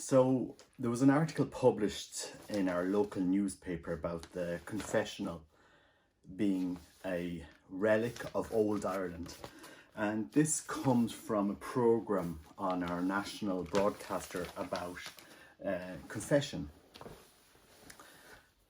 So there was an article published in our local newspaper about the confessional being a relic of old Ireland. And this comes from a programme on our national broadcaster about confession.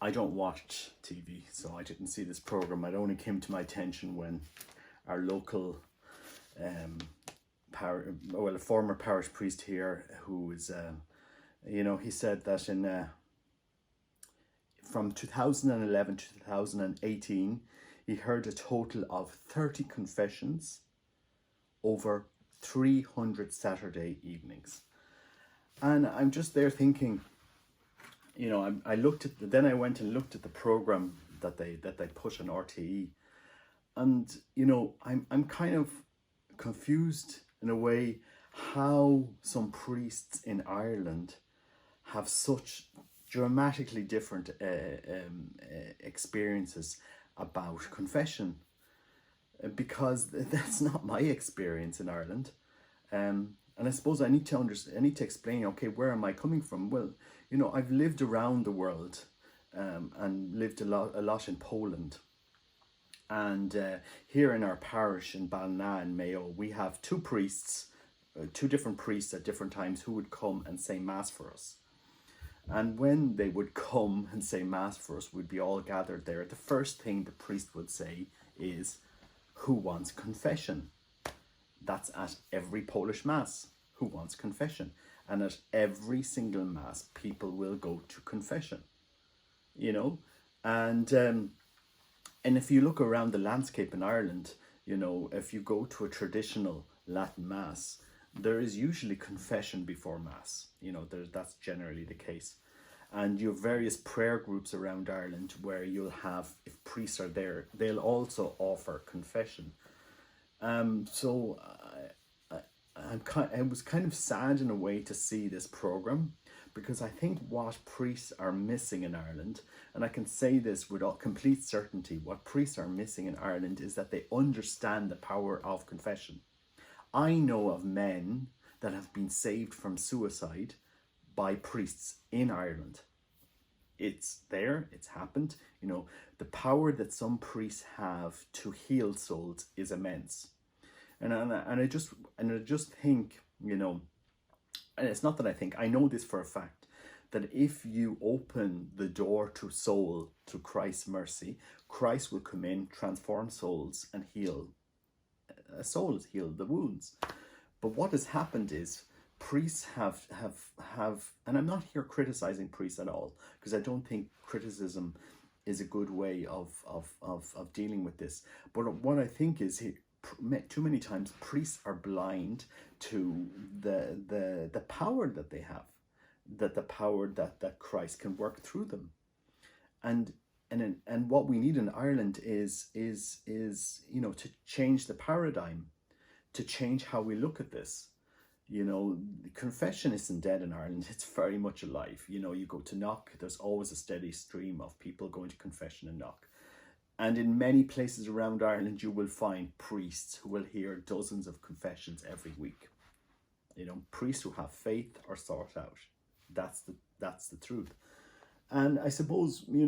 I don't watch TV, so I didn't see this programme. It only came to my attention when our local a former parish priest here, who is he said that from 2011 to 2018 he heard a total of 30 confessions over 300 Saturday evenings. And I'm just there thinking, I looked at then I went and looked at the program that they put on RTE, and I'm kind of confused in a way how some priests in Ireland have such dramatically different experiences about confession, because that's not my experience in Ireland. And I suppose I need to explain, okay, where am I coming from? Well, I've lived around the world, and lived a lot in Poland. And here in our parish in Ballina in Mayo, we have two different priests at different times who would come and say Mass for us. And when they would come and say Mass for us, we'd be all gathered there. The first thing the priest would say is, "Who wants confession?" That's at every Polish Mass. Who wants confession? And at every single Mass, people will go to confession. And if you look around the landscape in Ireland, if you go to a traditional Latin Mass, there is usually confession before Mass. That's generally the case. And you have various prayer groups around Ireland where you'll have, if priests are there, they'll also offer confession. So I was kind of sad in a way to see this program, because I think what priests are missing in Ireland, and I can say this with complete certainty, what priests are missing in Ireland is that they understand the power of confession. I know of men that have been saved from suicide by priests in Ireland. It's there, it's happened. The power that some priests have to heal souls is immense. And I just think, and it's not that I think, I know this for a fact, that if you open the door to soul to Christ's mercy, Christ will come in, transform souls, and heal souls, heal the wounds. But what has happened is priests have, and I'm not here criticizing priests at all, because I don't think criticism is a good way of dealing with this. But what I think is, too many times priests are blind to the power that they have, that the power that Christ can work through them. And what we need in Ireland is to change the paradigm, to change how we look at this. Confession isn't dead in Ireland, it's very much alive. You go to Knock, there's always a steady stream of people going to confession in Knock. And in many places around Ireland, you will find priests who will hear dozens of confessions every week. Priests who have faith are sought out. That's the truth. And I suppose, we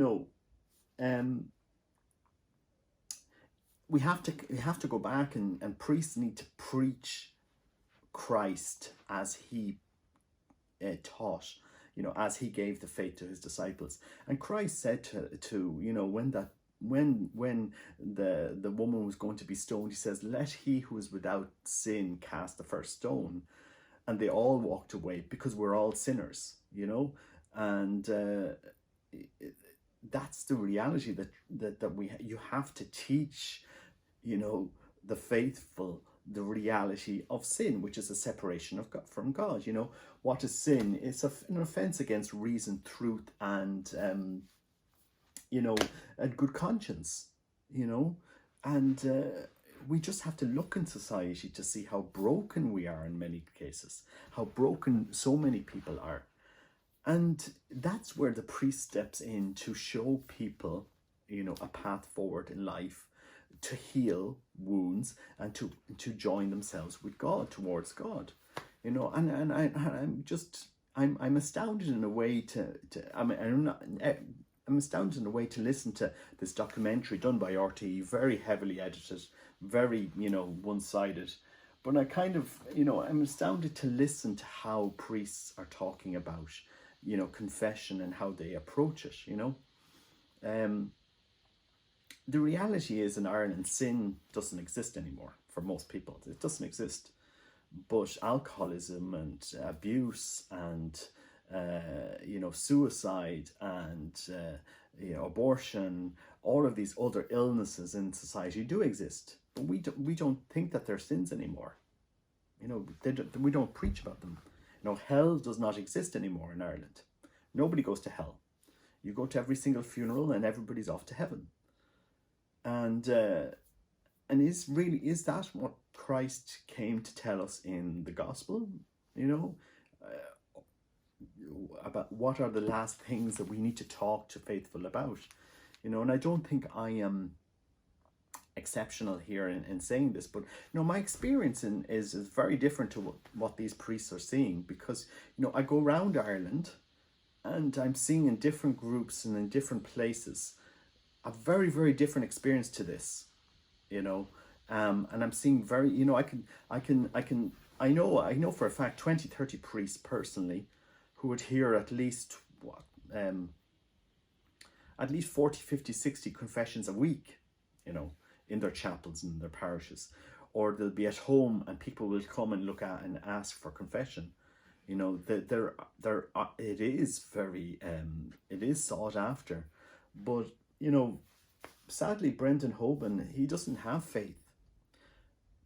have to go back, and priests need to preach Christ as he taught, as he gave the faith to his disciples. And Christ said to when the woman was going to be stoned, he says, "Let he who is without sin cast the first stone." And they all walked away, because we're all sinners, and that's the reality that you have to teach, the faithful, the reality of sin, which is a separation of God, from God. What is sin? It's an offense against reason, truth, and a good conscience, and we just have to look in society to see how broken we are in many cases, how broken so many people are. And that's where the priest steps in to show people, a path forward in life, to heal wounds and to join themselves with God, towards God. And I'm just I'm astounded in a way to I mean I'm astounded in a way to listen to this documentary done by RTE, very heavily edited, very, one-sided. But I kind of, I'm astounded to listen to how priests are talking about, confession and how they approach it. Um, the reality is in Ireland, sin doesn't exist anymore for most people. It doesn't exist. But alcoholism and abuse and suicide and abortion, all of these other illnesses in society do exist, but we don't think that they're sins anymore. We don't preach about them. Hell does not exist anymore in Ireland. Nobody goes to hell. You go to every single funeral and everybody's off to heaven. And is that what Christ came to tell us in the gospel? About what are the last things that we need to talk to faithful about? And I don't think I am exceptional here in saying this, but my experience is very different to what these priests are seeing, because I go around Ireland and I'm seeing in different groups and in different places a very, very different experience to this. And I'm seeing very, I know for a fact 20, 30 priests personally who would hear at least 40, 50, 60 confessions a week, in their chapels and their parishes. Or they'll be at home and people will come and look at and ask for confession. It is very, it is sought after. But, sadly, Brendan Hoban, he doesn't have faith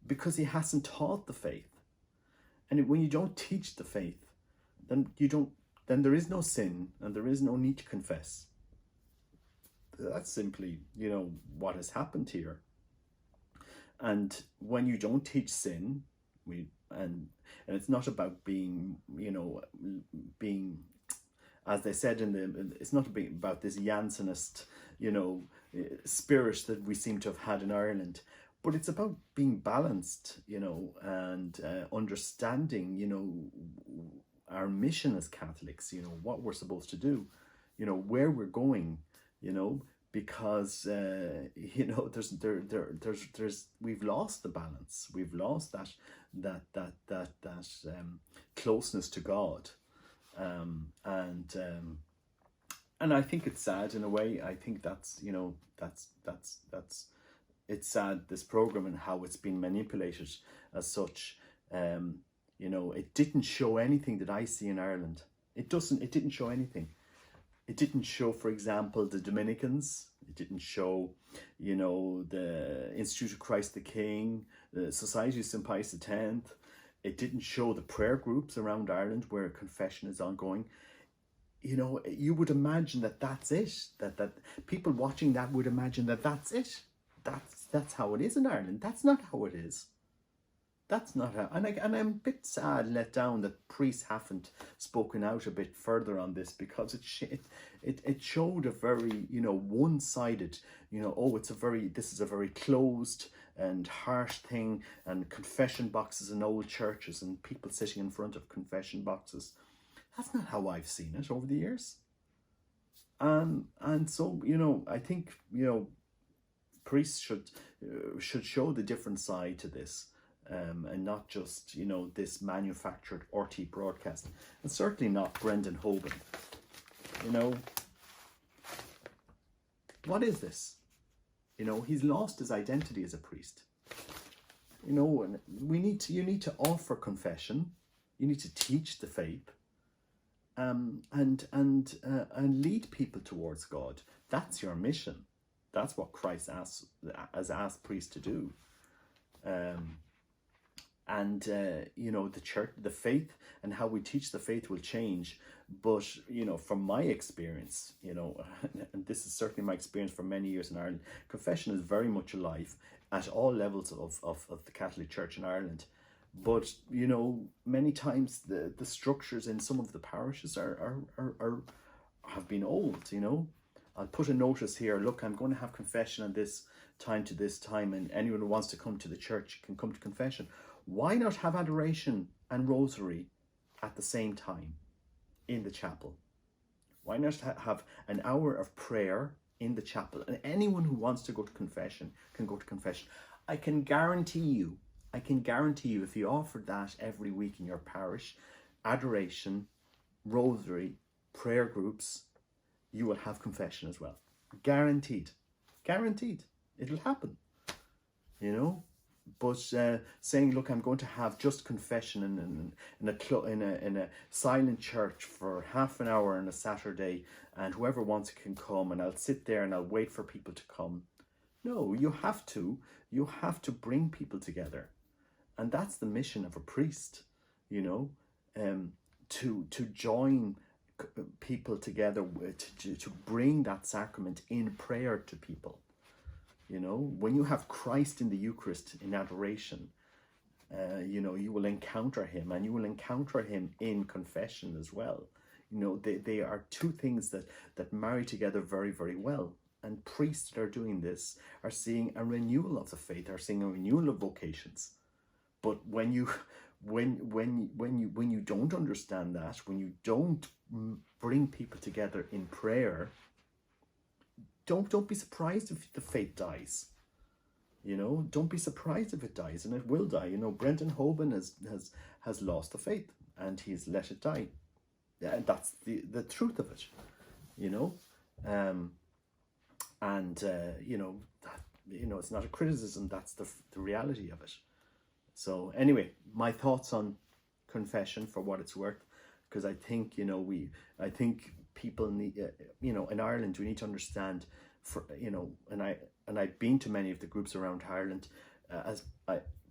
because he hasn't taught the faith. And when you don't teach the faith, then there is no sin and there is no need to confess. That's simply, what has happened here. And when you don't teach sin, and it's not about being, as they said it's not about this Jansenist, spirit that we seem to have had in Ireland, but it's about being balanced, and understanding, our mission as Catholics, what we're supposed to do, where we're going, because there's we've lost the balance, we've lost that closeness to God, and I think it's sad in a way. I think that's it's sad, this program, and how it's been manipulated as such. It didn't show anything that I see in Ireland. It didn't show anything. It didn't show, for example, the Dominicans. It didn't show, the Institute of Christ the King, the Society of St. Pius X. It didn't show the prayer groups around Ireland where confession is ongoing. You would imagine that that's it. That people watching that would imagine that that's it. That's how it is in Ireland. That's not how it is. That's not how, and I'm a bit sad, let down that priests haven't spoken out a bit further on this, because it showed a very, one-sided, this is a very closed and harsh thing, and confession boxes in old churches and people sitting in front of confession boxes. That's not how I've seen it over the years. And so, I think, priests should show the different side to this. And not just, this manufactured RT broadcast. And certainly not Brendan Hoban. What is this? He's lost his identity as a priest. And you need to offer confession. You need to teach the faith. And lead people towards God. That's your mission. That's what Christ has asked priests to do. The church, the faith, and how we teach the faith will change. But, from my experience, and this is certainly my experience for many years in Ireland, confession is very much alive at all levels of the Catholic Church in Ireland. But, many times the structures in some of the parishes have been old, I'll put a notice here, look, I'm going to have confession on this time to this time, and anyone who wants to come to the church can come to confession. Why not have adoration and rosary at the same time? in the chapel? Why not have an hour of prayer in the chapel? And anyone who wants to go to confession can go to confession. I can guarantee you, if you offered that every week in your parish, adoration, rosary, prayer groups, you will have confession as well. Guaranteed. Guaranteed. It'll happen. You know? But saying, look, I'm going to have just confession in a silent church for half an hour on a Saturday, and whoever wants can come, and I'll sit there and I'll wait for people to come. No, you have to bring people together, and that's the mission of a priest. You know, to join people together to bring that sacrament in prayer to people. You know, when you have Christ in the Eucharist in adoration, you know, you will encounter him, and you will encounter him in confession as well. You know, they are two things that marry together very, very well. And priests that are doing this are seeing a renewal of the faith, are seeing a renewal of vocations. But when you don't understand that, when you don't bring people together in prayer, don't be surprised if the faith dies. You know, don't be surprised if it dies, and it will die. You know, Brendan Hoban has lost the faith, and he's let it die. And that's the truth of it. You know, you know, that, you know, it's not a criticism. That's the reality of it. So anyway, my thoughts on confession for what it's worth, because I think, you know, I think people need, you know, in Ireland, we need to understand, for, you know, and I've been to many of the groups around Ireland,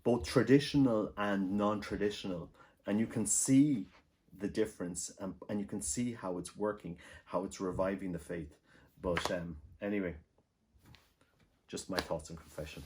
both traditional and non-traditional, and you can see the difference, and you can see how it's working, how it's reviving the faith. But anyway, just my thoughts on confession.